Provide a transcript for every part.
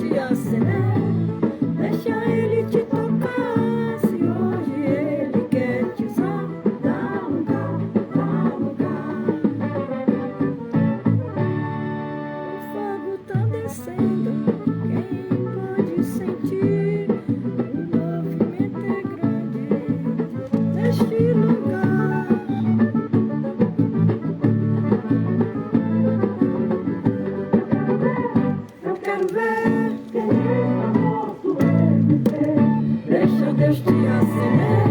te acender, deixa Ele te tocar. Se hoje Ele quer te usar, dá lugar, dá lugar. O fogo tá descendo, quem pode sentir? O movimento é grande neste lugar. Eu quero ver, deixa Deus te acender,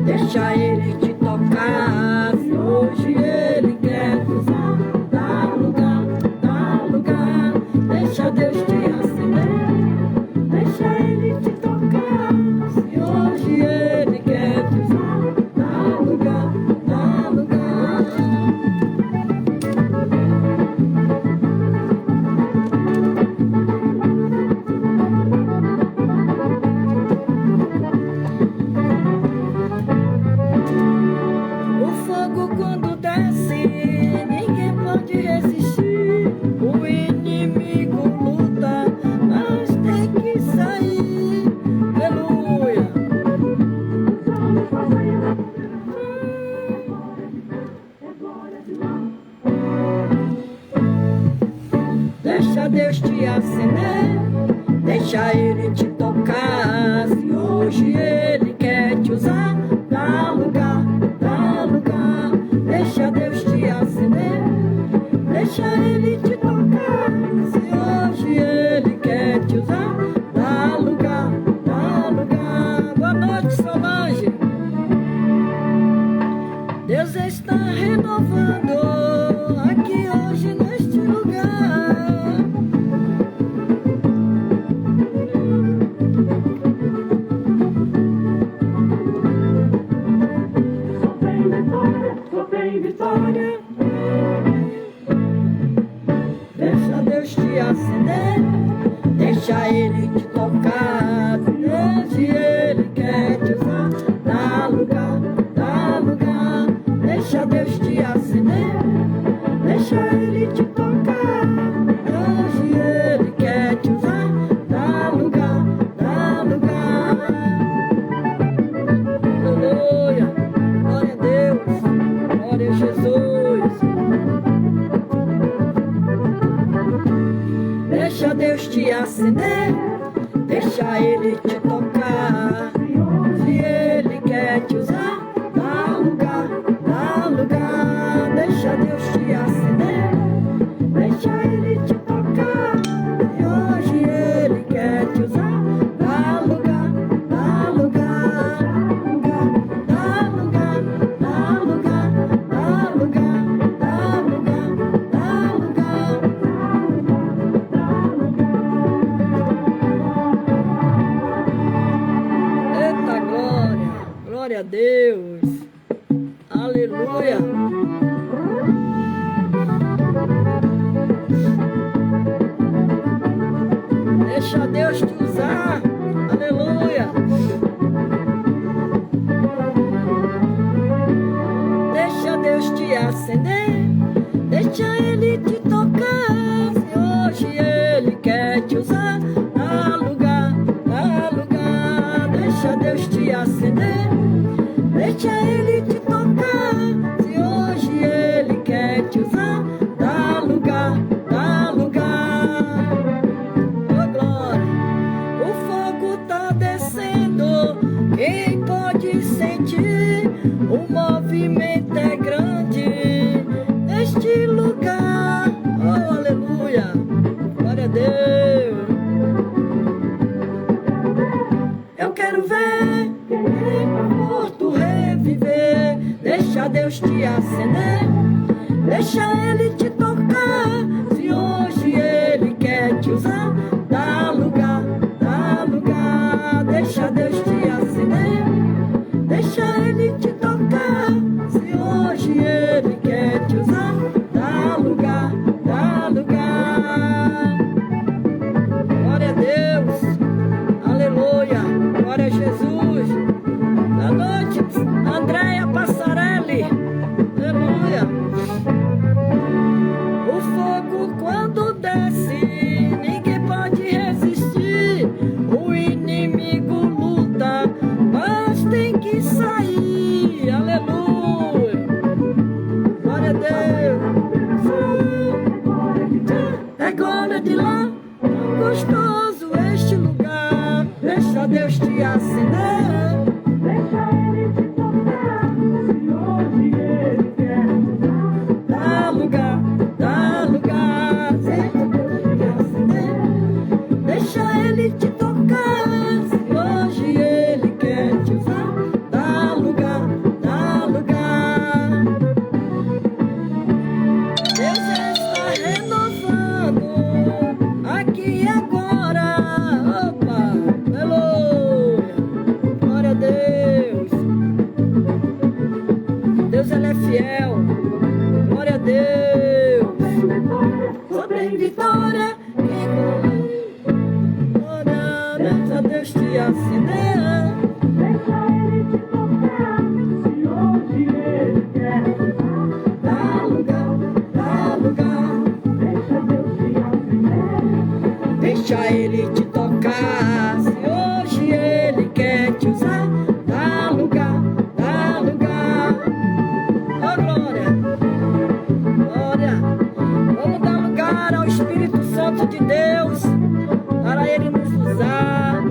deixa Ele te tocar. Se hoje Ele quer te usar, dá lugar, dá lugar. Deixa Deus te acender, deixa Ele te tocar. Se hoje Ele quer te usar, dá lugar, dá lugar. O fogo quando desce, ninguém pode resistir. O inimigo luta, mas tem que sair. Aleluia. Deixa Deus te acender, deixa Ele te tocar. Se hoje Ele quer te usar, dá lugar, dá lugar. Deixa Deus te acender, deixa Ele te tocar. Se hoje Ele quer te usar, dá lugar, dá lugar. Boa noite, Solange. Deus está renovando aqui hoje neste lugar. Só tem vitória. Deixa Deus te acender, deixa Ele te tocar. Se Ele quer te usar, dá lugar, dá lugar. Deixa Deus te acender, deixa Ele te tocar. Se Ele quer te usar, dá lugar, dá lugar. Aleluia, glória a Deus, glória a Jesus. Deixa Deus te acender, deixa Ele te tocar. Se Ele quer te usar, dá lugar, dá lugar. Deixa Deus te acender, deixa Ele te tocar. Se hoje Ele quer te usar, dá lugar, dá lugar. Dá lugar, dá lugar, dá lugar, dá lugar, dá lugar. Eita glória, glória a Deus, aleluia. Deixa Deus te usar, aleluia. Deixa Deus te acender, deixa Ele te tocar. Se hoje Ele quer te usar, dá lugar, dá lugar. Deixa Deus te acender, deixa Ele te tocar. Se hoje Ele quer te usar, dá lugar, dá lugar. Oh glória, o fogo tá descendo, quem pode sentir? O movimento é grande neste lugar. Oh aleluia, glória a Deus. Eu quero ver morto reviver. Deixa Deus te acender, deixa Ele te tocar. Se hoje Ele quer te usar, dá lugar, dá lugar. Deixa Deus te acender, deixa Ele te tocar. Se hoje Ele quer te usar, dá lugar, dá lugar. Glória a Deus, aleluia, glória a Jesus. Boa noite, Andréia Passarelli, aleluia. gostoso este lugar. Deixa Deus te acender. Deixa Ele te tocar. Se hoje Ele quer dá lugar, dá lugar. Deixa Deus te acender. Deixa Ele te tocar. Se hoje Ele quer te usar, dá lugar, dá lugar. Deus está renovando aqui e agora. Opa, aleluia. Glória a Deus. Deus, Ele é fiel. Glória a Deus. Só tem vitória. Glória, deixa Deus te acender. Deixa Ele te tocar. Se hoje Ele quer dá lugar, dá lugar. Deixa Deus te acender. Deixa Ele te tocar. Se hoje Ele quer te usar, dá lugar, dá lugar. Oh, glória, glória. Vamos dar lugar ao Espírito Santo de Deus, para Ele nos usar,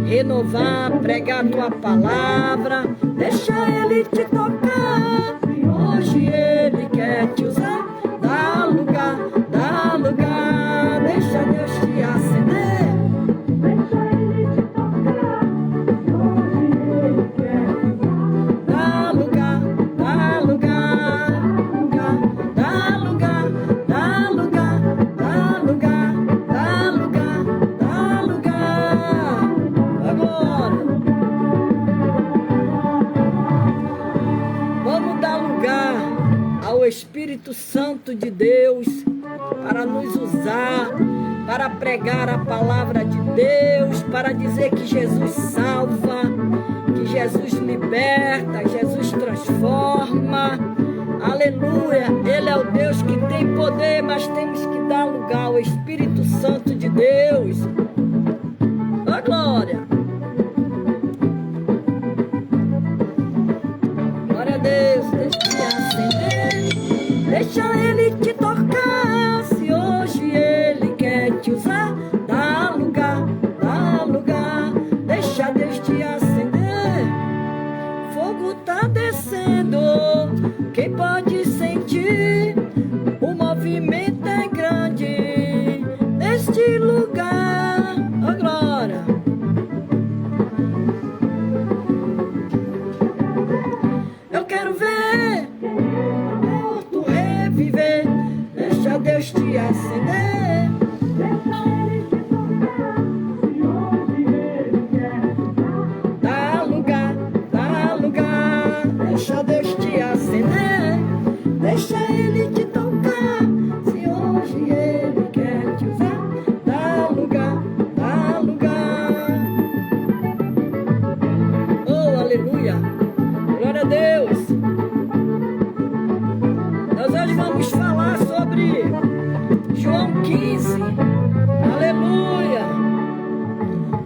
renovar, pregar a tua palavra. Deixa Ele te tocar. Se hoje Ele quer te usar, dá lugar, dá lugar. Deixa Deus te acender. Deixa Ele te tocar. Se hoje Ele quer te usar, dá lugar, dá lugar. Dá lugar, dá lugar, dá lugar, dá lugar, dá lugar. Agora vamos dar lugar ao Espírito Santo de Deus para nos usar, para pregar a palavra de Deus, para dizer que Jesus salva, que Jesus liberta, Jesus transforma. Aleluia, Ele é o Deus que tem poder, mas temos que dar lugar ao Espírito Santo de Deus. Ó, glória. Glória a Deus, deixa te acender. Deixa Ele te tocar. Se hoje Ele quer te usar, dá lugar, dá lugar. Deixa Deus te acender. Fogo tá descendo. Quem pode sentir? O movimento é grande neste lugar. Oh, glória. Eu quero ver o morto reviver. Deixa Deus te acender. Deixa Ele te tocar. Se hoje Ele quer dá lugar, dá lugar. Deixa Deus te acender. Deixa Ele te tocar. Se hoje Ele quer te usar, dá lugar, dá lugar. Oh, aleluia. Glória a Deus. Nós hoje vamos falar sobre João 15. Aleluia.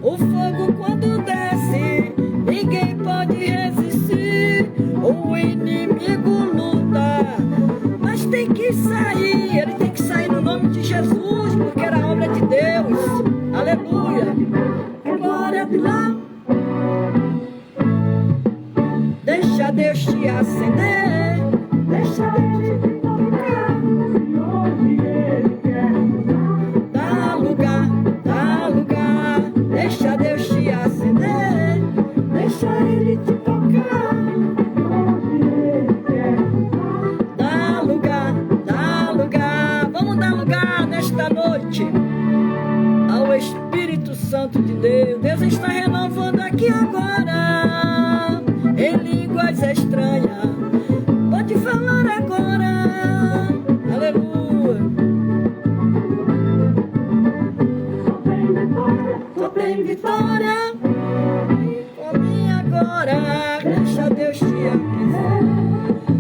O fogo quando desce, ninguém pode resistir. O inimigo luta, mas tem que sair. Ele tem que sair no nome de Jesus, porque era a obra de Deus. Aleluia. Glória a Deus. Deixa Deus te acender. Deixa Deus te tocar. Se hoje Ele quer dá lugar, dá lugar. Deixa Deus te acender. Deixa Ele te tocar. Hoje Ele quer dá lugar, dá lugar. Vamos dar lugar nesta noite ao Espírito Santo de Deus. Deus está renovando aqui agora, em línguas estranhas. Pode falar agora. Aleluia. Só tem vitória. Come agora. Deixa Deus te aquecer.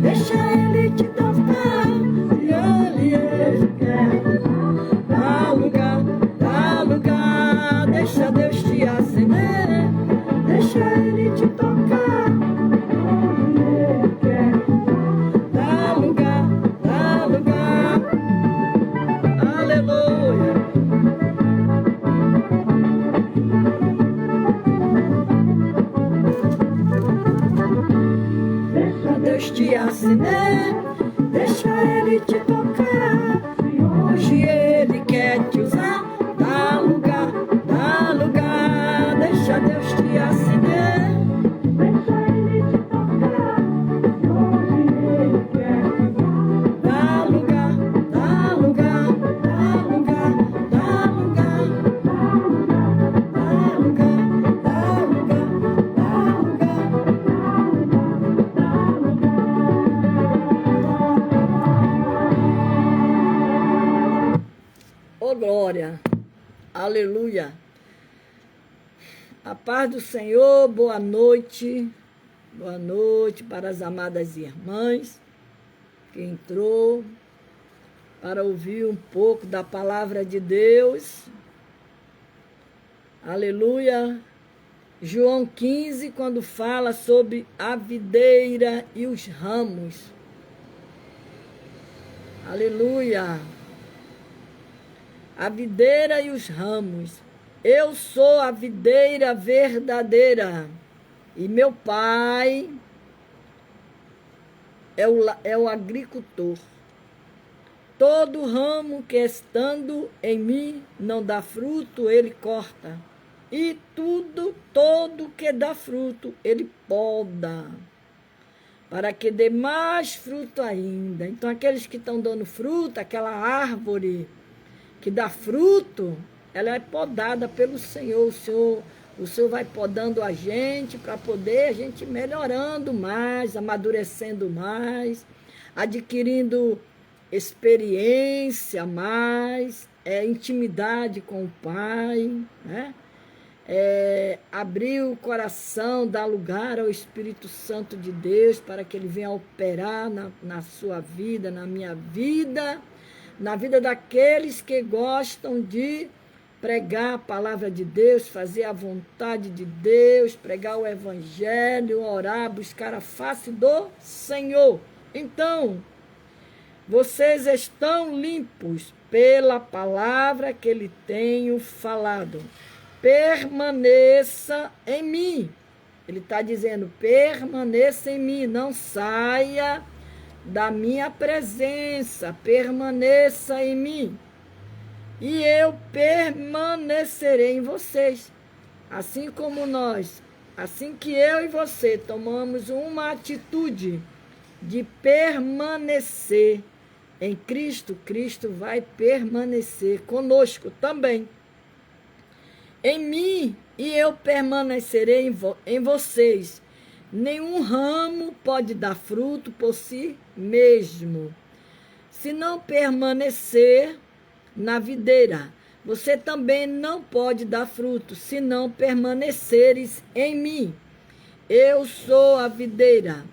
Deixa Ele te tocar. Se Ele quer dá lugar, dá lugar. Deixa Deus te acender. Deixa Ele te tocar. Ele quer dá lugar, dá lugar. Aleluia. Ô, glória. Aleluia. A paz do Senhor, boa noite. Boa noite para as amadas irmãs que entrou para ouvir um pouco da palavra de Deus. Aleluia. João 15, quando fala sobre a videira e os ramos. Aleluia. A videira e os ramos. Eu sou a videira verdadeira e meu pai é o agricultor. Todo ramo que estando em mim não dá fruto, ele corta. E todo que dá fruto, ele poda, para que dê mais fruto ainda. Então, aqueles que estão dando fruto, aquela árvore que dá fruto, ela é podada pelo Senhor. O Senhor vai podando a gente para poder a gente ir melhorando mais, amadurecendo mais, adquirindo experiência mais, intimidade com o Pai, né? Abrir o coração, dar lugar ao Espírito Santo de Deus para que ele venha operar na sua vida, na minha vida, na vida daqueles que gostam de pregar a palavra de Deus, fazer a vontade de Deus, pregar o Evangelho, orar, buscar a face do Senhor. Então, vocês estão limpos pela palavra que lhe tenho falado. Permaneça em mim. Ele está dizendo, permaneça em mim, não saia da minha presença, permaneça em mim. E eu permanecerei em vocês. Assim como nós, assim que eu e você tomamos uma atitude de permanecer em Cristo, Cristo vai permanecer conosco também. Em mim, e eu permanecerei em vocês. Nenhum ramo pode dar fruto por si mesmo, se não permanecer na videira. Você também não pode dar fruto, se não permaneceres em mim. Eu sou a videira,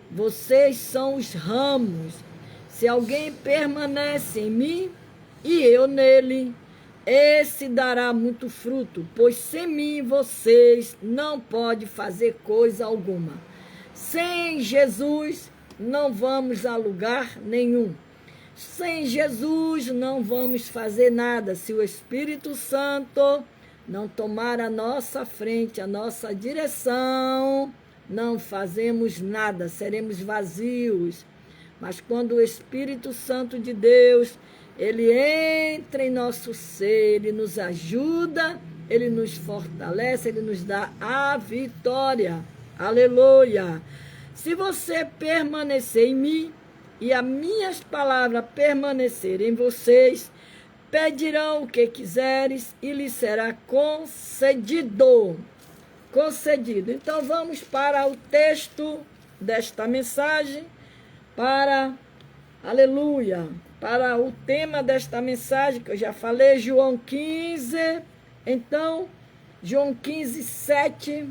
vocês são os ramos. Se alguém permanece em mim e eu nele, esse dará muito fruto, pois sem mim vocês não podem fazer coisa alguma. Sem Jesus não vamos a lugar nenhum. Sem Jesus não vamos fazer nada. Se o Espírito Santo não tomar a nossa frente, a nossa direção, não fazemos nada, seremos vazios. Mas quando o Espírito Santo de Deus, ele entra em nosso ser, ele nos ajuda, ele nos fortalece, ele nos dá a vitória. Aleluia! Se você permanecer em mim e as minhas palavras permanecerem em vocês, pedirão o que quiseres e lhes será concedido. Concedido. Então vamos para o texto desta mensagem, aleluia, para o tema desta mensagem, que eu já falei, João 15. Então, João 15, 7,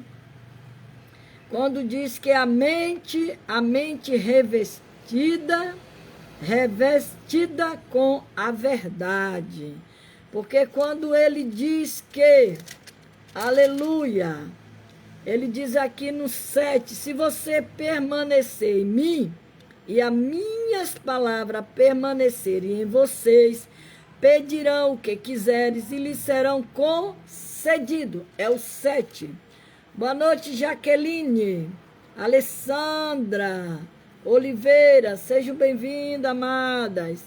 quando diz que a mente revestida com a verdade. Porque quando ele diz que, aleluia, ele diz aqui no 7, se você permanecer em mim, e as minhas palavras permanecerem em vocês, pedirão o que quiseres e lhes serão concedido. É o 7. Boa noite, Jaqueline, Alessandra, Oliveira, sejam bem-vindas, amadas.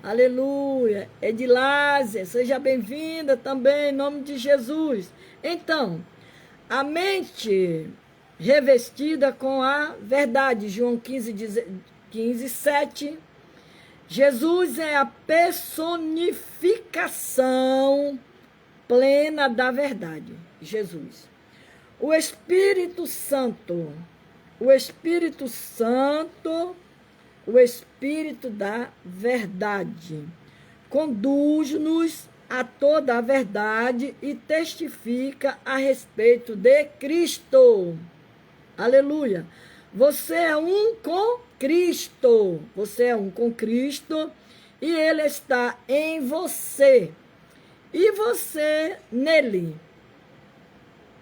Aleluia. Edilásia, seja bem-vinda também, em nome de Jesus. Então, a mente revestida com a verdade. João 15, 7. Jesus é a personificação plena da verdade. Jesus. O Espírito Santo, o Espírito da verdade, conduz-nos a toda a verdade e testifica a respeito de Cristo. Aleluia. Você é um com Cristo. Você é um com Cristo e Ele está em você. E você nele.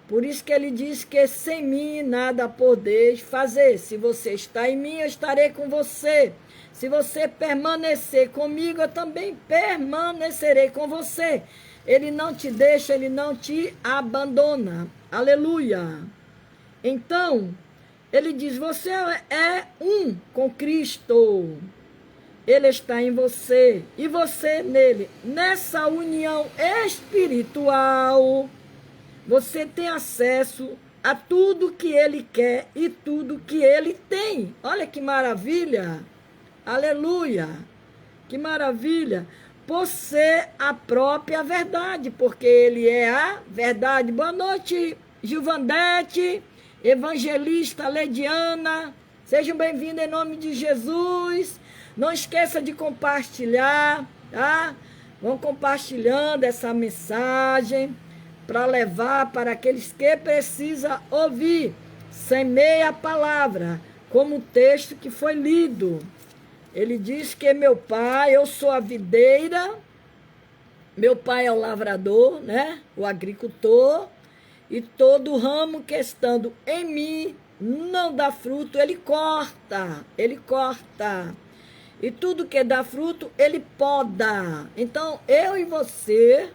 Por isso que ele diz que sem mim nada podeis fazer. Se você está em mim, eu estarei com você. Se você permanecer comigo, eu também permanecerei com você. Ele não te deixa, ele não te abandona. Aleluia. Então, ele diz, você é um com Cristo. Ele está em você e você nele. Nessa união espiritual, você tem acesso a tudo que ele quer e tudo que ele tem. Olha que maravilha. Aleluia. Que maravilha. Por ser a própria verdade, porque ele é a verdade. Boa noite, Gilvandete, evangelista Lediana. Sejam bem-vindos em nome de Jesus. Não esqueça de compartilhar, tá? Vão compartilhando essa mensagem para levar para aqueles que precisam ouvir. Semeia a palavra, como o texto que foi lido. Ele diz que meu pai, eu sou a videira, meu pai é o lavrador, né? O agricultor, e todo ramo que estando em mim não dá fruto, ele corta, ele corta. E tudo que dá fruto, ele poda. Então, eu e você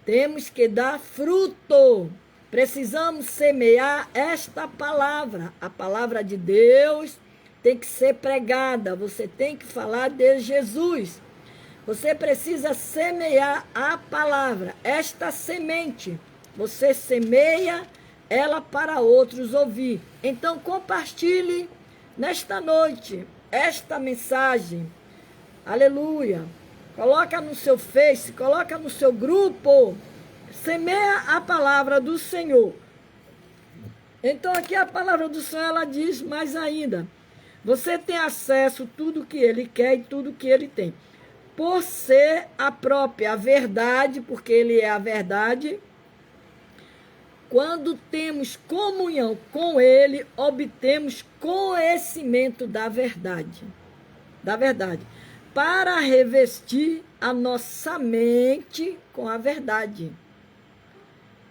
temos que dar fruto. Precisamos semear esta palavra. A palavra de Deus tem que ser pregada. Você tem que falar de Jesus. Você precisa semear a palavra. Esta semente, você semeia ela para outros ouvir. Então, compartilhe nesta noite esta mensagem. Aleluia. Coloca no seu Face, coloca no seu grupo. Semeia a palavra do Senhor. Então aqui a palavra do Senhor, ela diz mais ainda. Você tem acesso a tudo que ele quer e tudo que ele tem. Por ser a própria verdade, porque ele é a verdade. Quando temos comunhão com ele, obtemos conhecimento da verdade. Da verdade. Para revestir a nossa mente com a verdade.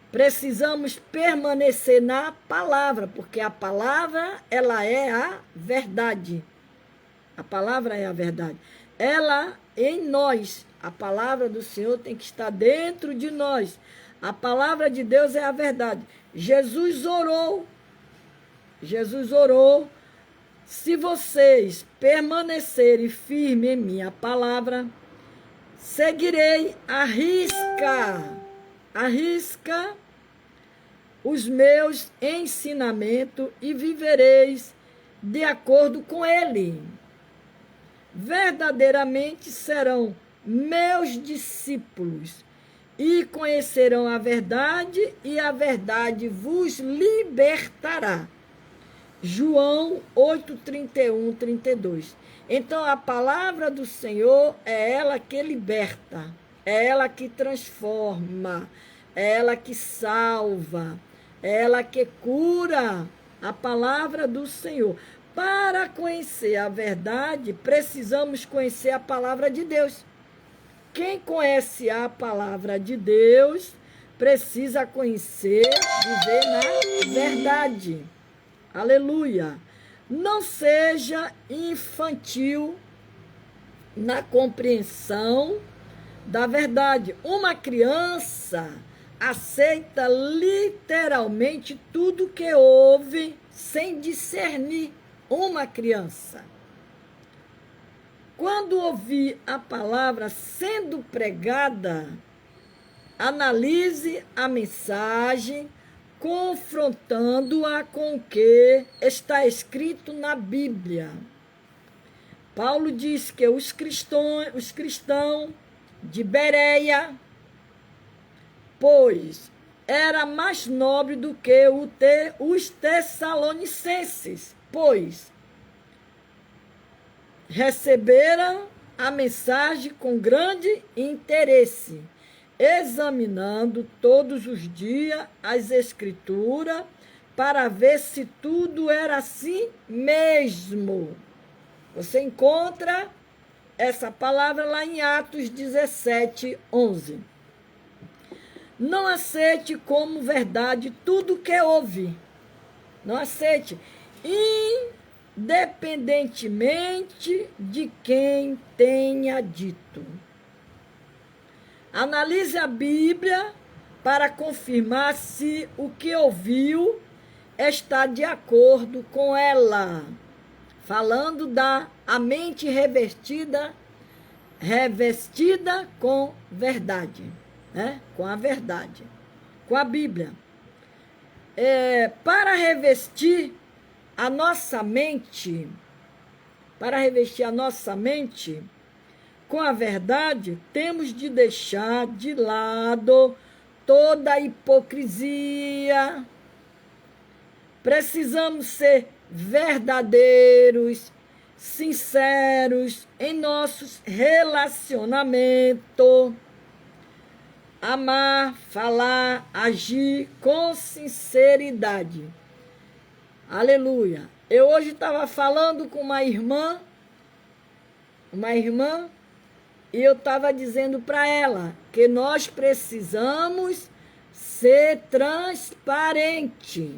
Precisamos permanecer na palavra, porque a palavra, ela é a verdade. A palavra é a verdade. Ela em nós. A palavra do Senhor tem que estar dentro de nós. A palavra de Deus é a verdade. Jesus orou. Jesus orou. Se vocês permanecerem firmes em minha palavra, seguirei à risca os meus ensinamentos e vivereis de acordo com ele. Verdadeiramente serão meus discípulos e conhecerão a verdade e a verdade vos libertará. João 8, 31, 32. Então, a palavra do Senhor é ela que liberta, é ela que transforma, é ela que salva, é ela que cura. A palavra do Senhor. Para conhecer a verdade, precisamos conhecer a palavra de Deus. Quem conhece a palavra de Deus, precisa conhecer, viver na verdade. Aleluia. Não seja infantil na compreensão da verdade. Uma criança aceita literalmente tudo que ouve sem discernir. Uma criança. Quando ouvir a palavra sendo pregada, analise a mensagem, confrontando-a com o que está escrito na Bíblia. Paulo diz que os cristãos de Bereia, pois era mais nobre do que os tessalonicenses, pois receberam a mensagem com grande interesse. examinando todos os dias as Escrituras para ver se tudo era assim mesmo. Você encontra essa palavra lá em Atos 17, 11. Não aceite como verdade tudo que ouve. Não aceite, independentemente de quem tenha dito. Analise a Bíblia para confirmar se o que ouviu está de acordo com ela. Falando da a mente revestida com verdade, né? Com a verdade, com a Bíblia. Para revestir a nossa mente, com a verdade, temos de deixar de lado toda a hipocrisia. Precisamos ser verdadeiros, sinceros em nossos relacionamentos. Amar, falar, agir com sinceridade. Aleluia. Eu hoje estava falando com uma irmã, e eu estava dizendo para ela que nós precisamos ser transparentes.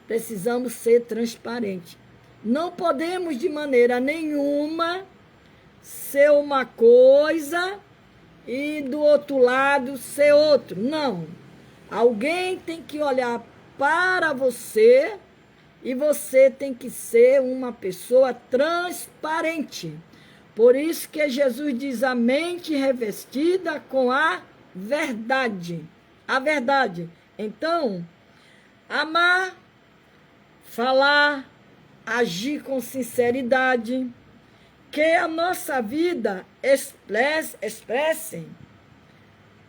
Precisamos ser transparentes. Não podemos de maneira nenhuma ser uma coisa e do outro lado ser outro. Não. Alguém tem que olhar para você e você tem que ser uma pessoa transparente. Por isso que Jesus diz a mente revestida com a verdade. A verdade. Então, amar, falar, agir com sinceridade, que a nossa vida expresse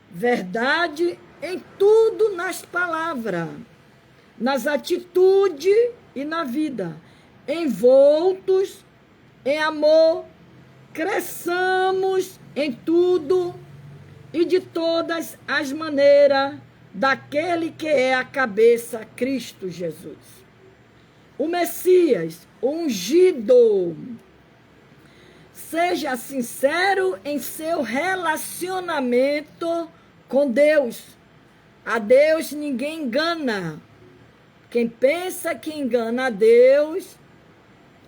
verdade em tudo, nas palavras, nas atitudes e na vida, envoltos em amor, cresçamos em tudo e de todas as maneiras daquele que é a cabeça, Cristo Jesus. O Messias, o ungido. Seja sincero em seu relacionamento com Deus. A Deus ninguém engana. Quem pensa que engana a Deus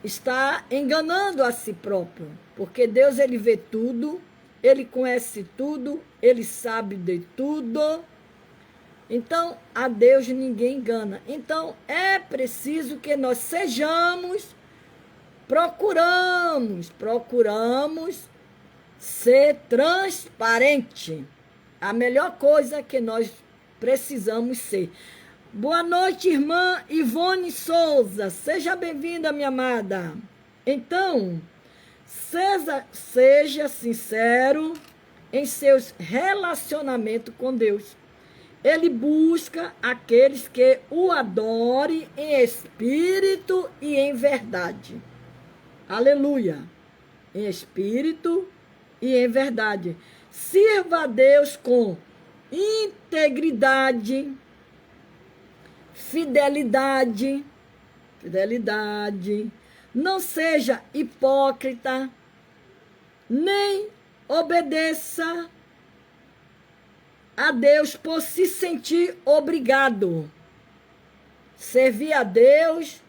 está enganando a si próprio. Porque Deus, ele vê tudo, ele conhece tudo, ele sabe de tudo. Então, a Deus ninguém engana. Então, é preciso que nós procuramos ser transparente. A melhor coisa que nós precisamos ser. Boa noite, irmã Ivone Souza. Seja bem-vinda, minha amada. Então, seja sincero em seus relacionamentos com Deus. Ele busca aqueles que o adorem em espírito e em verdade. Aleluia. Em espírito e em verdade. Sirva a Deus com integridade, fidelidade. Não seja hipócrita, nem obedeça a Deus por se sentir obrigado. Servir a Deus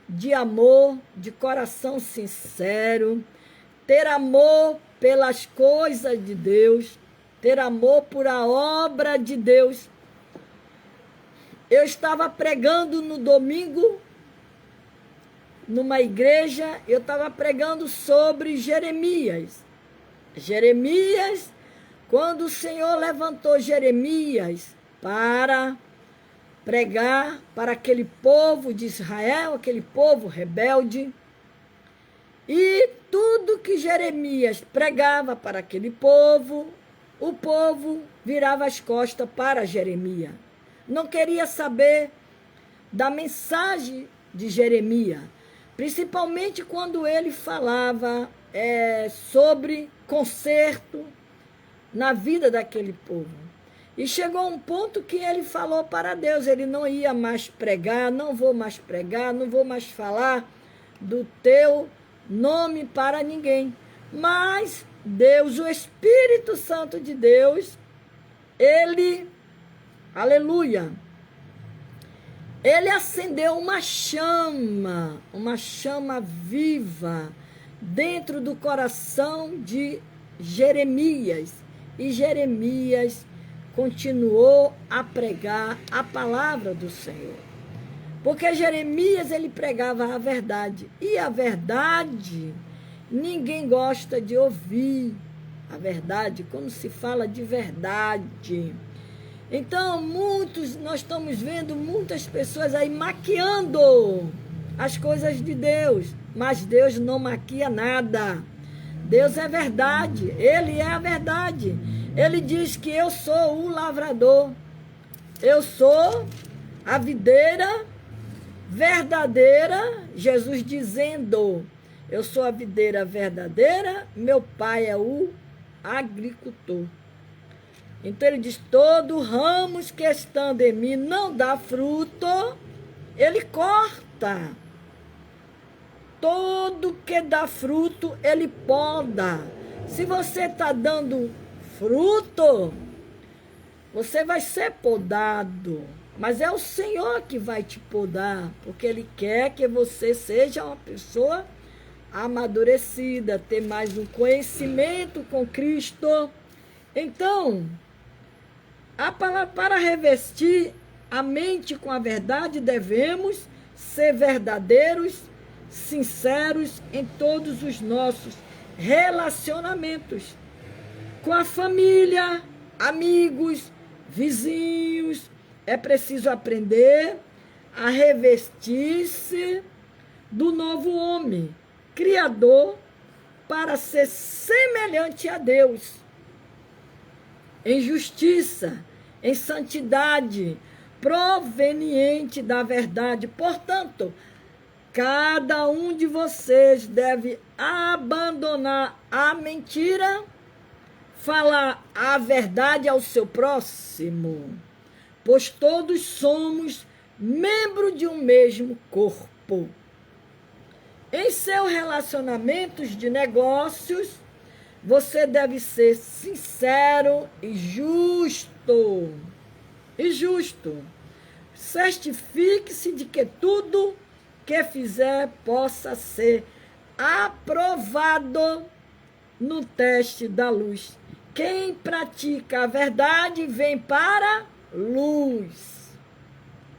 de amor, de coração sincero, ter amor pelas coisas de Deus, ter amor por a obra de Deus. Eu estava pregando no domingo, numa igreja, eu estava pregando sobre Jeremias. Quando o Senhor levantou Jeremias para pregar para aquele povo de Israel, aquele povo rebelde, e tudo que Jeremias pregava para aquele povo, o povo virava as costas para Jeremias. Não queria saber da mensagem de Jeremias, principalmente quando ele falava sobre conserto, na vida daquele povo. E chegou um ponto que ele falou para Deus, ele não ia mais pregar, não vou mais pregar, não vou mais falar do teu nome para ninguém. Mas Deus, o Espírito Santo de Deus, ele, aleluia, ele acendeu uma chama viva dentro do coração de Jeremias. E Jeremias continuou a pregar a palavra do Senhor. Porque Jeremias, ele pregava a verdade. E a verdade, ninguém gosta de ouvir a verdade, quando se fala de verdade. Então, nós estamos vendo muitas pessoas aí maquiando as coisas de Deus. Mas Deus não maquia nada. Deus é verdade, Ele é a verdade. Ele diz que eu sou o lavrador. Eu sou a videira verdadeira. Jesus dizendo, eu sou a videira verdadeira, meu pai é o agricultor. Então ele diz, todo ramos que estando em mim não dá fruto, ele corta. Todo que dá fruto, ele poda. Se você está dando fruto, você vai ser podado. Mas é o Senhor que vai te podar, porque Ele quer que você seja uma pessoa amadurecida, ter mais um conhecimento com Cristo. Então, a palavra, para revestir a mente com a verdade, devemos ser verdadeiros, sinceros em todos os nossos relacionamentos com a família, amigos, vizinhos. É preciso aprender a revestir-se do novo homem, criador, para ser semelhante a Deus, em justiça, em santidade, proveniente da verdade. Portanto, cada um de vocês deve abandonar a mentira, falar a verdade ao seu próximo, pois todos somos membros de um mesmo corpo. Em seus relacionamentos de negócios, você deve ser sincero e justo. E justo. Certifique-se de que tudo que fizer possa ser aprovado no teste da luz. Quem pratica a verdade vem para a luz.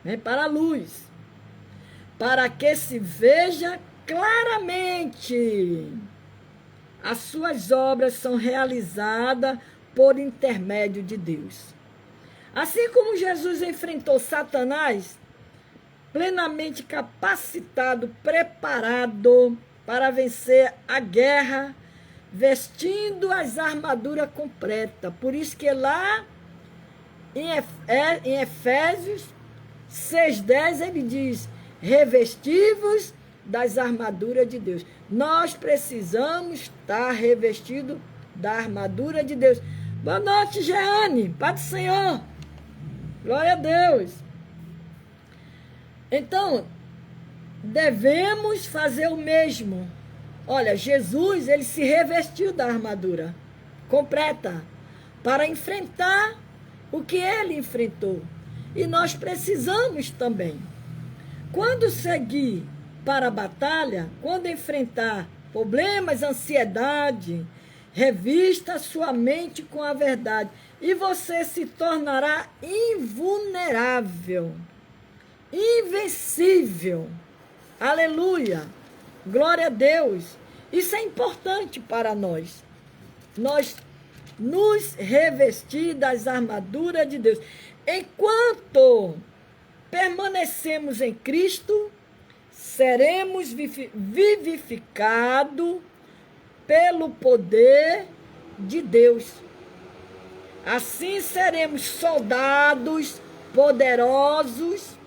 Vem para a luz. Para que se veja claramente. As suas obras são realizadas por intermédio de Deus. Assim como Jesus enfrentou Satanás, plenamente capacitado, preparado para vencer a guerra, vestindo as armaduras completas. Por isso que lá em Efésios 6:10 ele diz, revestivos das armaduras de Deus. Nós precisamos estar revestidos da armadura de Deus. Boa noite, Jeane. Pai do Senhor. Glória a Deus. Então, devemos fazer o mesmo. Olha, Jesus, ele se revestiu da armadura completa para enfrentar o que ele enfrentou. E nós precisamos também. Quando seguir para a batalha, quando enfrentar problemas, ansiedade, revista a sua mente com a verdade e você se tornará invulnerável, invencível. Aleluia! Glória a Deus! Isso é importante para nós. Nós nos revestir das armaduras de Deus. Enquanto permanecemos em Cristo, seremos vivificados pelo poder de Deus. Assim seremos soldados poderosos,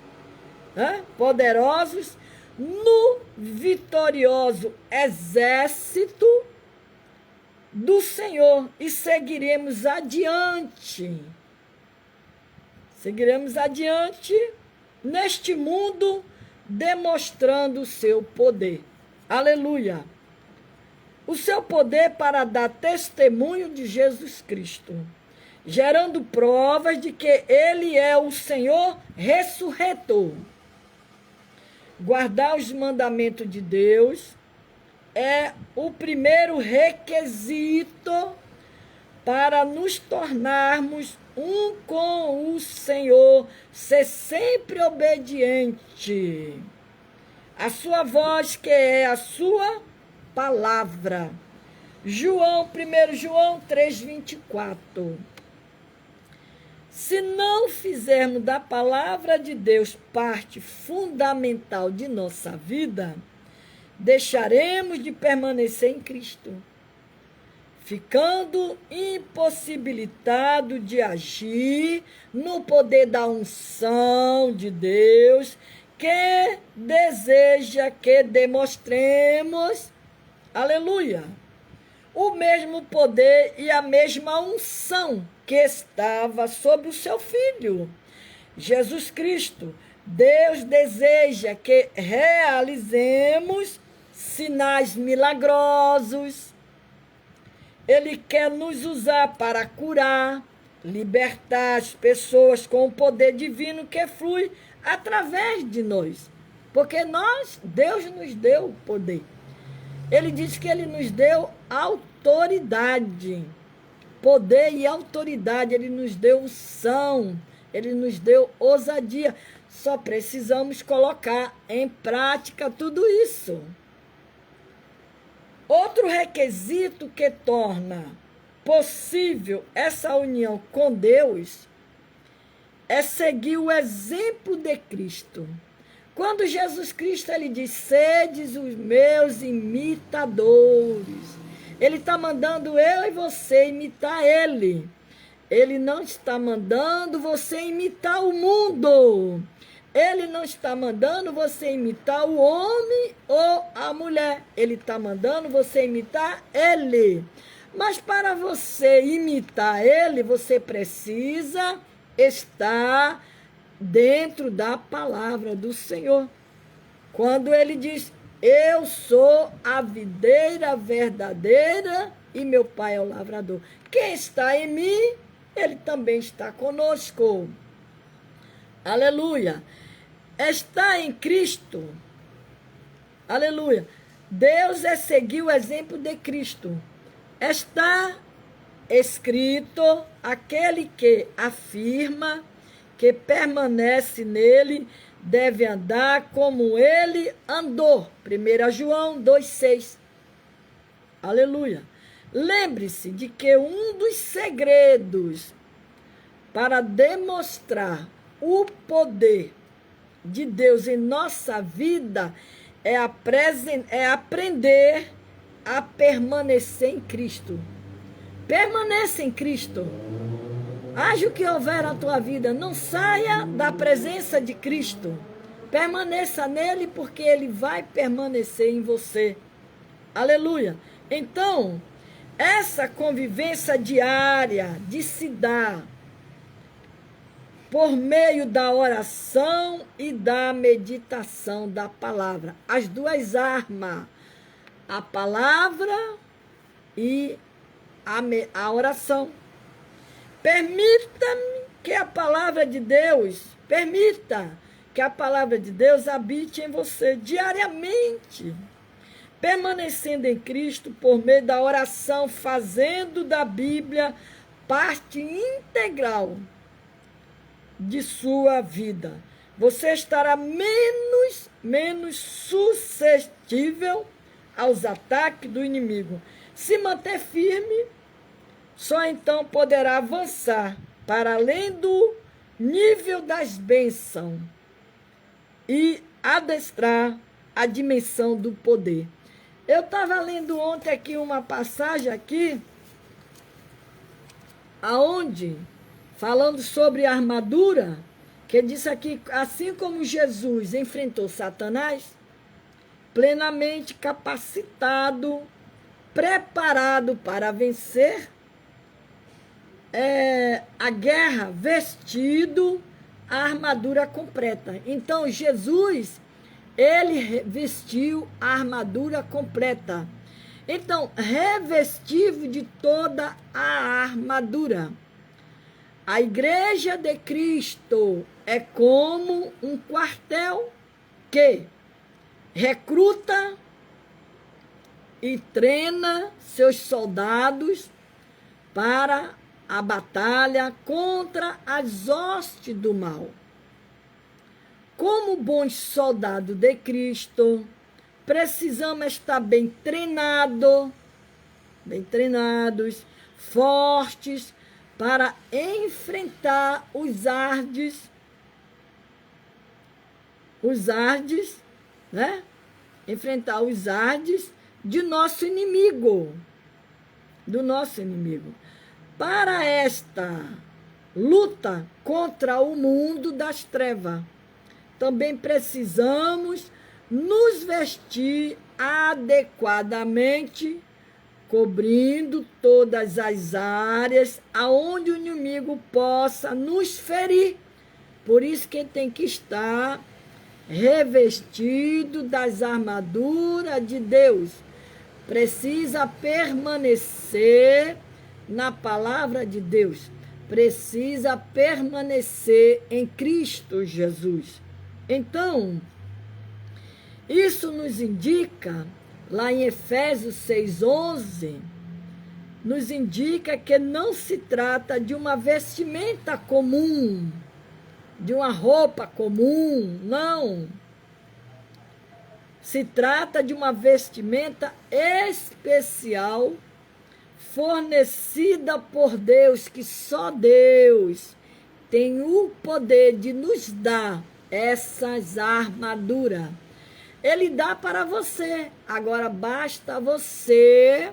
poderosos no vitorioso exército do Senhor e seguiremos adiante. Seguiremos adiante neste mundo, demonstrando o seu poder. Aleluia! O seu poder para dar testemunho de Jesus Cristo, gerando provas de que Ele é o Senhor ressurretor. Guardar os mandamentos de Deus é o primeiro requisito para nos tornarmos um com o Senhor, ser sempre obediente. A sua voz, que é a sua palavra. 1 João 3,24. Se não fizermos da palavra de Deus parte fundamental de nossa vida, deixaremos de permanecer em Cristo, ficando impossibilitado de agir no poder da unção de Deus, que deseja que demonstremos, aleluia, o mesmo poder e a mesma unção que estava sobre o seu Filho, Jesus Cristo. Deus deseja que realizemos sinais milagrosos. Ele quer nos usar para curar, libertar as pessoas com o poder divino que flui através de nós. Porque Deus nos deu poder. Ele diz que Ele nos deu autoridade. Poder e autoridade. Ele nos deu unção. Ele nos deu ousadia. Só precisamos colocar em prática tudo isso. Outro requisito que torna possível essa união com Deus é seguir o exemplo de Cristo. Quando Jesus Cristo ele diz, sedes os meus imitadores, ele está mandando eu e você imitar ele. Ele não está mandando você imitar o mundo. Ele não está mandando você imitar o homem ou a mulher. Ele está mandando você imitar ele. Mas para você imitar ele, você precisa estar dentro da palavra do Senhor. Quando ele diz, eu sou a videira verdadeira e meu pai é o lavrador. Quem está em mim, ele também está conosco. Aleluia. Está em Cristo. Aleluia. Deus é seguir o exemplo de Cristo. Está escrito, aquele que afirma que permanece nele deve andar como ele andou. 1 João 2,6. Aleluia. Lembre-se de que um dos segredos para demonstrar o poder de Deus em nossa vida é aprender a permanecer em Cristo. Permaneça em Cristo. Haja o que houver na tua vida, não saia da presença de Cristo. Permaneça nele, porque ele vai permanecer em você. Aleluia. Então, essa convivência diária de se dar por meio da oração e da meditação da palavra. As duas armas, a palavra e a oração. Permita-me que a palavra de Deus, permita que a palavra de Deus habite em você diariamente, permanecendo em Cristo por meio da oração, fazendo da Bíblia parte integral de sua vida. Você estará menos suscetível aos ataques do inimigo. Se manter firme, só então poderá avançar para além do nível das bênçãos e adestrar a dimensão do poder. Eu estava lendo ontem aqui uma passagem aqui, aonde, falando sobre a armadura, que disse aqui, assim como Jesus enfrentou Satanás, plenamente capacitado preparado para vencer a guerra, vestido a armadura completa. Então, Jesus, ele vestiu a armadura completa. Então, revestivo de toda a armadura. A igreja de Cristo é como um quartel que recruta e treina seus soldados para a batalha contra as hostes do mal. Como bons soldados de Cristo, precisamos estar bem treinados, fortes, para enfrentar os ardes, né? Enfrentar os ardes de nosso inimigo, Para esta luta contra o mundo das trevas, também precisamos nos vestir adequadamente, cobrindo todas as áreas aonde o inimigo possa nos ferir. Por isso que tem que estar revestido das armaduras de Deus. Precisa permanecer na palavra de Deus. Precisa permanecer em Cristo Jesus. Então, isso nos indica, lá em Efésios 6:11, nos indica que não se trata de uma vestimenta comum, de uma roupa comum, não. Se trata de uma vestimenta especial, fornecida por Deus, que só Deus tem o poder de nos dar essas armaduras. Ele dá para você. Agora basta você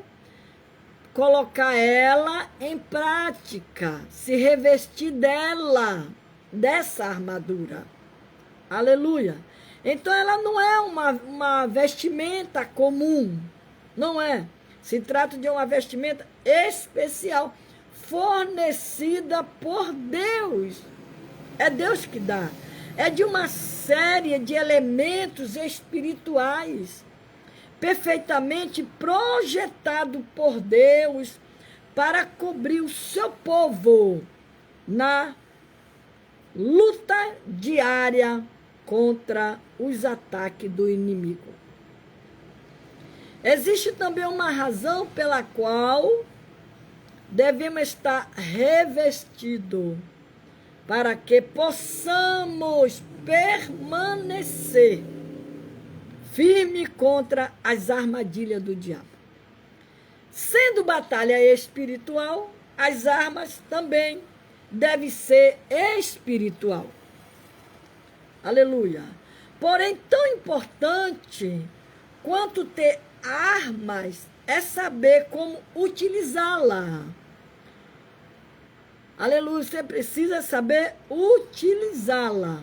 colocar ela em prática, se revestir dessa armadura. Aleluia. Então ela não é uma vestimenta comum. Não é. Se trata de uma vestimenta especial, fornecida por Deus. É Deus que dá. É de uma série de elementos espirituais, perfeitamente projetado por Deus para cobrir o seu povo na luta diária contra os ataques do inimigo. Existe também uma razão pela qual devemos estar revestidos, para que possamos permanecer firme contra as armadilhas do diabo. Sendo batalha espiritual, as armas também devem ser espiritual. Aleluia. Porém, tão importante quanto ter armas é saber como utilizá-la. Aleluia, você precisa saber utilizá-la.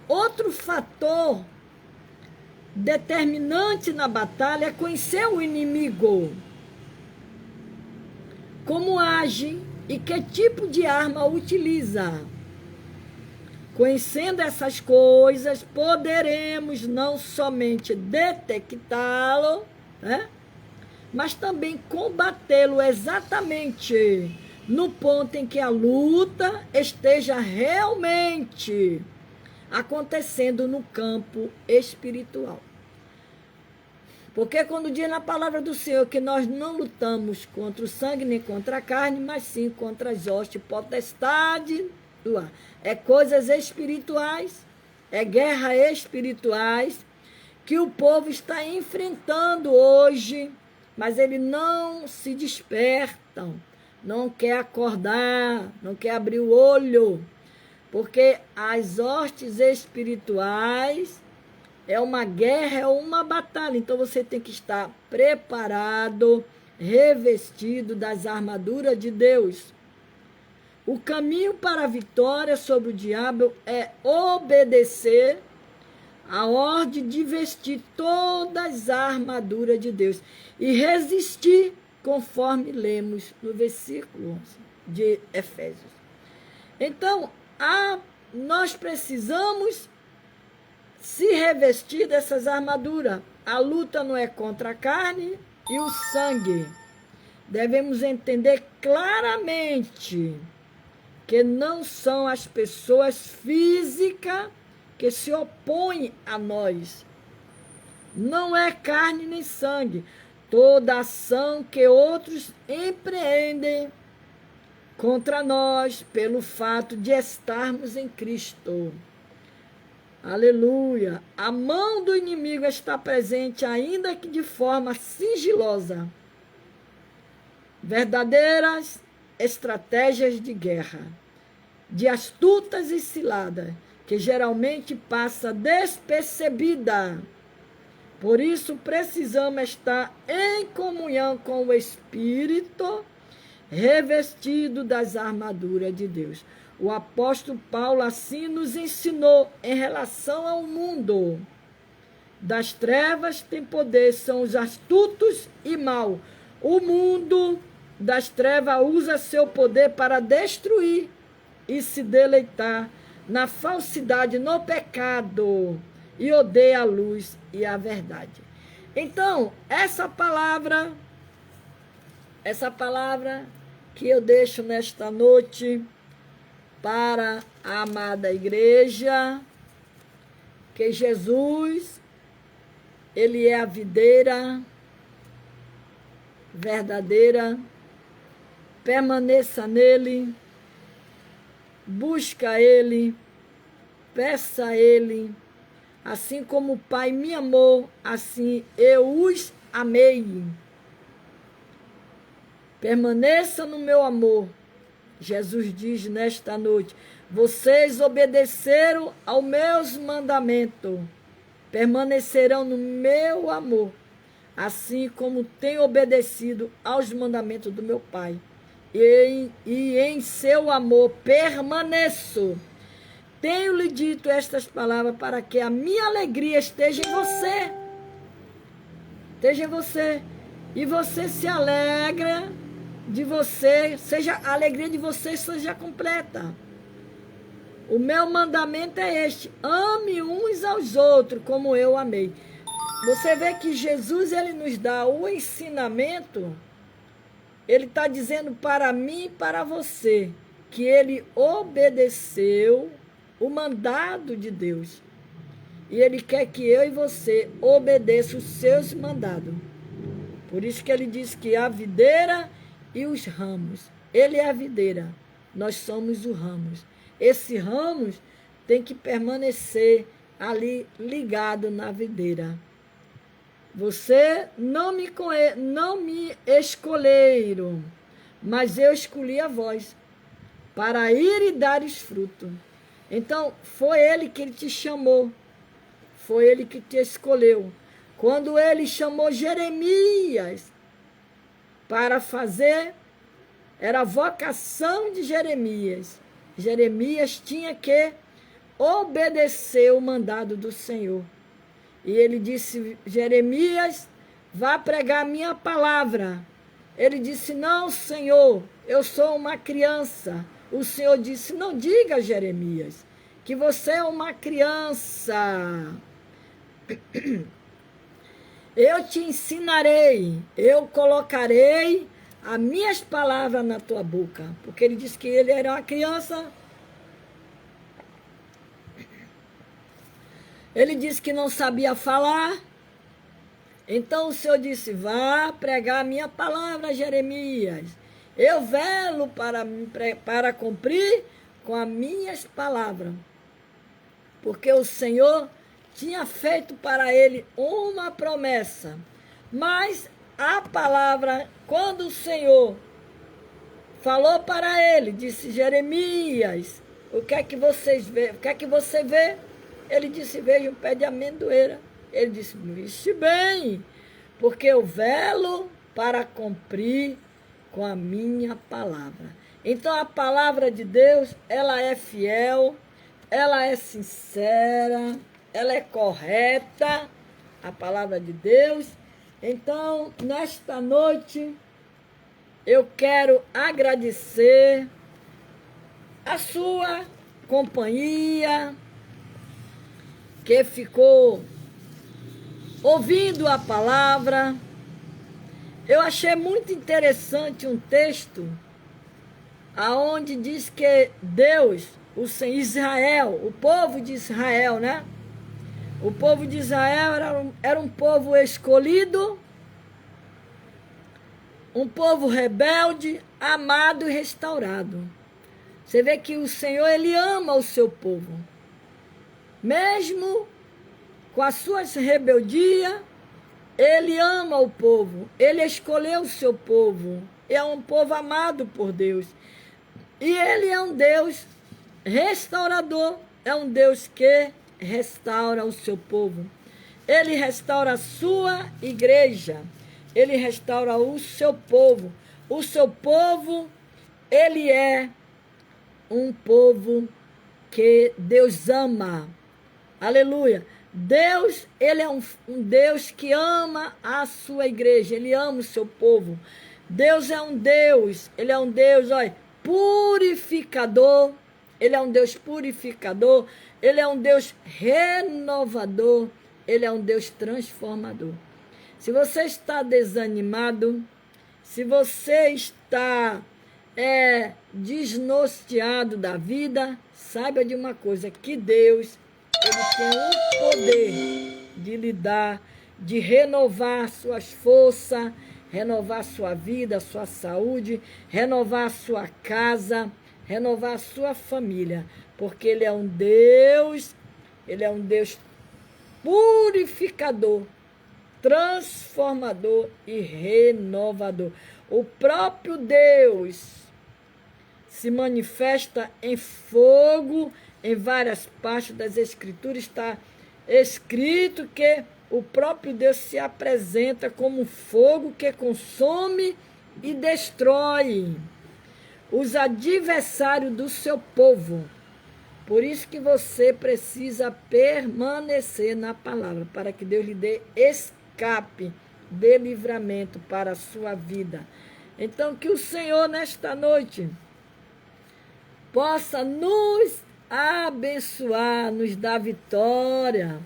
Outro fator determinante na batalha é conhecer o inimigo. Como age e que tipo de arma utiliza. Conhecendo essas coisas, poderemos não somente detectá-lo, né? Mas também combatê-lo exatamente no ponto em que a luta esteja realmente acontecendo no campo espiritual. Porque quando diz na palavra do Senhor que nós não lutamos contra o sangue nem contra a carne, mas sim contra as hostes potestade do ar. É coisas espirituais, é guerra espirituais que o povo está enfrentando hoje, mas eles não se despertam, não quer acordar, não quer abrir o olho, porque as hostes espirituais é uma guerra, é uma batalha. Então você tem que estar preparado, revestido das armaduras de Deus. O caminho para a vitória sobre o diabo é obedecer a ordem de vestir todas as armaduras de Deus e resistir, conforme lemos no versículo 11 de Efésios. Então, nós precisamos se revestir dessas armaduras. A luta não é contra a carne e o sangue. Devemos entender claramente que não são as pessoas físicas que se opõem a nós. Não é carne nem sangue. Toda ação que outros empreendem contra nós, pelo fato de estarmos em Cristo. Aleluia! A mão do inimigo está presente, ainda que de forma sigilosa. Verdadeiras estratégias de guerra, de astutas e ciladas, que geralmente passa despercebida. Por isso precisamos estar em comunhão com o Espírito, revestido das armaduras de Deus. O apóstolo Paulo assim nos ensinou em relação ao mundo. Das trevas tem poder, são os astutos e mau. O mundo das trevas usa seu poder para destruir e se deleitar na falsidade, no pecado, e odeia a luz e a verdade. Então, essa palavra que eu deixo nesta noite para a amada igreja, que Jesus, Ele é a videira verdadeira, permaneça nele, busca Ele, peça a Ele, assim como o Pai me amou, assim eu os amei. Permaneça no meu amor. Jesus diz nesta noite, vocês obedeceram aos meus mandamentos, permanecerão no meu amor, assim como tenho obedecido aos mandamentos do meu Pai. E em seu amor permaneço. Tenho-lhe dito estas palavras para que a minha alegria esteja em você. Esteja em você. E você se alegra de você, a alegria de você seja completa. O meu mandamento é este: ame uns aos outros como eu amei. Você vê que Jesus, ele nos dá o ensinamento, ele está dizendo para mim e para você, que ele obedeceu o mandado de Deus. E ele quer que eu e você obedeçam os seus mandados. Por isso que ele diz que a videira e os ramos. Ele é a videira, nós somos os ramos. Esse ramos tem que permanecer ali ligado na videira. Você não me escolheram, mas eu escolhi a vós, para ir e dares fruto. Então, foi Ele que Ele te chamou, foi Ele que te escolheu. Quando Ele chamou Jeremias para fazer, era a vocação de Jeremias. Jeremias tinha que obedecer o mandado do Senhor. E ele disse, Jeremias, vá pregar a minha palavra. Ele disse, não, Senhor, eu sou uma criança. O Senhor disse, não diga, Jeremias, que você é uma criança. Eu te ensinarei, eu colocarei as minhas palavras na tua boca. Porque ele disse que ele era uma criança. Ele disse que não sabia falar. Então o Senhor disse, vá pregar a minha palavra, Jeremias. Eu velo para cumprir com as minhas palavras. Porque o Senhor tinha feito para ele uma promessa. Mas a palavra, quando o Senhor falou para ele, disse, Jeremias, o que é que vocês vê? O que é que você vê? Ele disse, veja um pé de amendoeira. Ele disse, vixe bem, porque eu velo para cumprir com a minha palavra. Então a palavra de Deus, ela é fiel, ela é sincera, ela é correta, a palavra de Deus. Então, nesta noite, eu quero agradecer a sua companhia, que ficou ouvindo a palavra. Eu achei muito interessante um texto aonde diz que Deus, Israel, o povo de Israel, né? O povo de Israel era um povo escolhido, um povo rebelde, amado e restaurado. Você vê que o Senhor, Ele ama o seu povo. Mesmo com as suas rebeldias, Ele ama o povo. Ele escolheu o seu povo. É um povo amado por Deus. E Ele é um Deus restaurador. É um Deus que restaura o seu povo. Ele restaura a sua igreja. Ele restaura o seu povo. O seu povo, ele é um povo que Deus ama. Aleluia. Deus, ele é um Deus que ama a sua igreja. Ele ama o seu povo. Deus é um Deus. Ele é um Deus, olha, purificador. Ele é um Deus purificador. Ele é um Deus renovador. Ele é um Deus transformador. Se você está desanimado, se você está desnorteado da vida, saiba de uma coisa, que Deus, Ele tem o poder de lhe dar, de renovar suas forças, renovar sua vida, sua saúde, renovar a sua casa, renovar a sua família, porque Ele é um Deus purificador, transformador e renovador. O próprio Deus se manifesta em fogo. Em várias partes das Escrituras está escrito que o próprio Deus se apresenta como um fogo que consome e destrói os adversários do seu povo. Por isso que você precisa permanecer na palavra, para que Deus lhe dê escape, dê livramento para a sua vida. Então, que o Senhor, nesta noite, possa nos abençoar, nos dar vitória.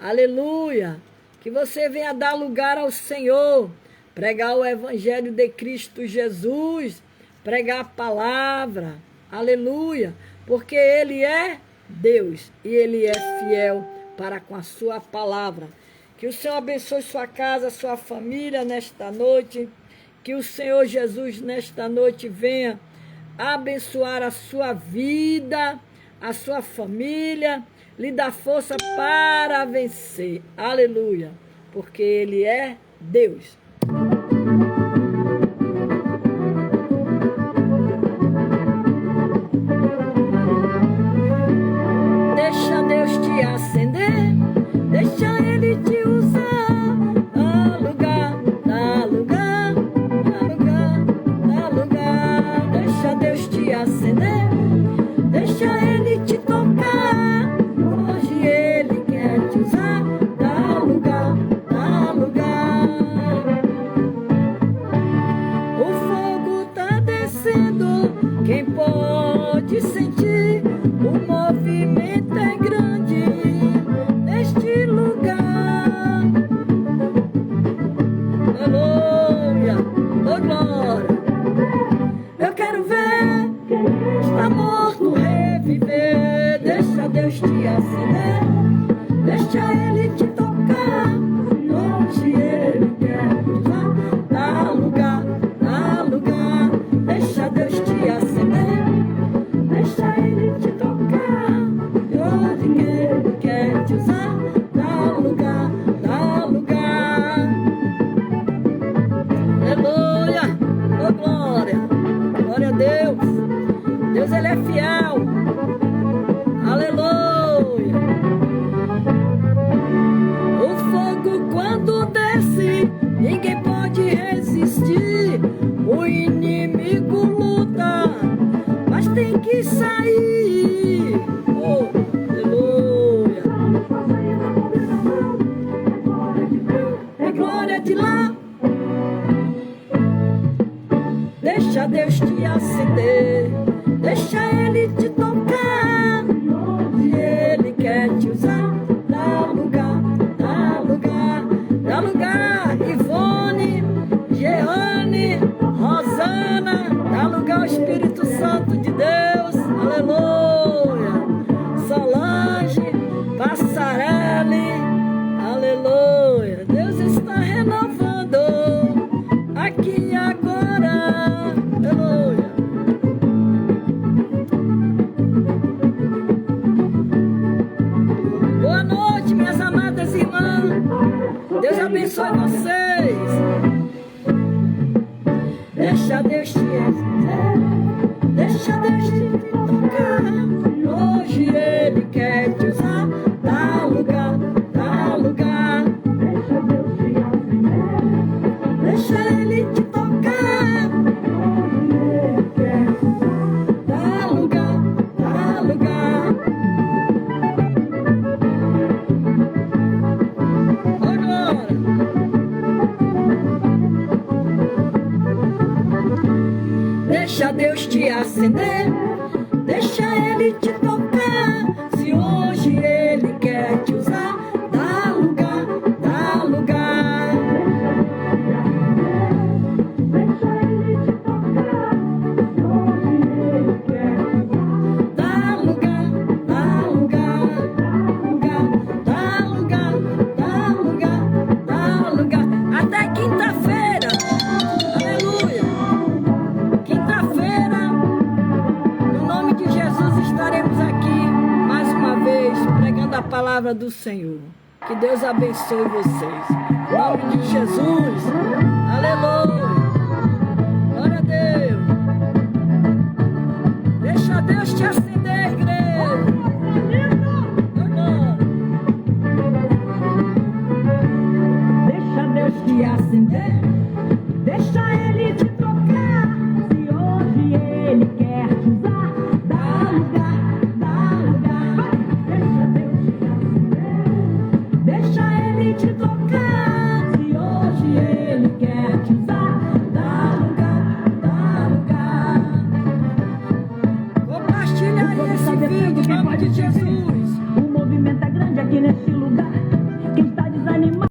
Aleluia. Que você venha dar lugar ao Senhor, pregar o Evangelho de Cristo Jesus, pregar a palavra. Aleluia. Porque Ele é Deus e Ele é fiel para com a sua palavra. Que o Senhor abençoe sua casa, sua família nesta noite. Que o Senhor Jesus nesta noite venha abençoar a sua vida, a sua família, lhe dar força para vencer. Aleluia. Porque Ele é Deus. Deixa Deus te acender, deixa Ele te usar. Dá lugar, dá lugar, dá lugar, dá lugar. Deixa Deus te acender, deixa Ele te tocar. Hoje Ele quer te usar. Dá lugar, dá lugar. O fogo tá descendo, quem pode sentir? O movimento é grande neste lugar. Aleluia, oh glória. Eu quero ver está morto reviver. Deixa Deus te acender, deixa Ele te tocar. Onde Ele quer usar. Dá lugar, dá lugar. Deixa Deus te acender, deixa Ele te tocar. Onde Ele quer te usar. Dá lugar, dá lugar. Aleluia, oh glória. Glória a Deus. Deus, Ele é fiel. Aleluia. O fogo quando desce, ninguém pode resistir. O inimigo luta, mas tem que sair. abençoe vocês. Deixa Deus te acender, deixa Deus te tocar. Hoje Ele quer te usar. Dá lugar, dá lugar. Deixa Deus te acender, deixa Ele te tocar. Hoje Ele quer te usar. Dá lugar, dá lugar. Agora. Deixa Deus te acender, deixa Ele te tocar. Se hoje Ele quer te usar, dá lugar, dá lugar. Deixa Ele te tocar. Se hoje Ele quer te usar, dá lugar, dá lugar, dá lugar, dá lugar, dá lugar. Até quinta-feira. Aleluia. Quinta-feira, no nome de Jesus, estaremos aqui mais uma vez pregando a palavra do Senhor. Que Deus abençoe vocês. Em nome de Jesus. Aleluia. Glória a Deus. Deixa Deus te acender, igreja. Agora. Deixa Deus te acender. Deixa Ele te tocar. Se hoje Ele quer te usar, dá lugar, dá lugar. Deixa Deus te acender, deixa Ele te tocar. Se hoje Ele quer te usar,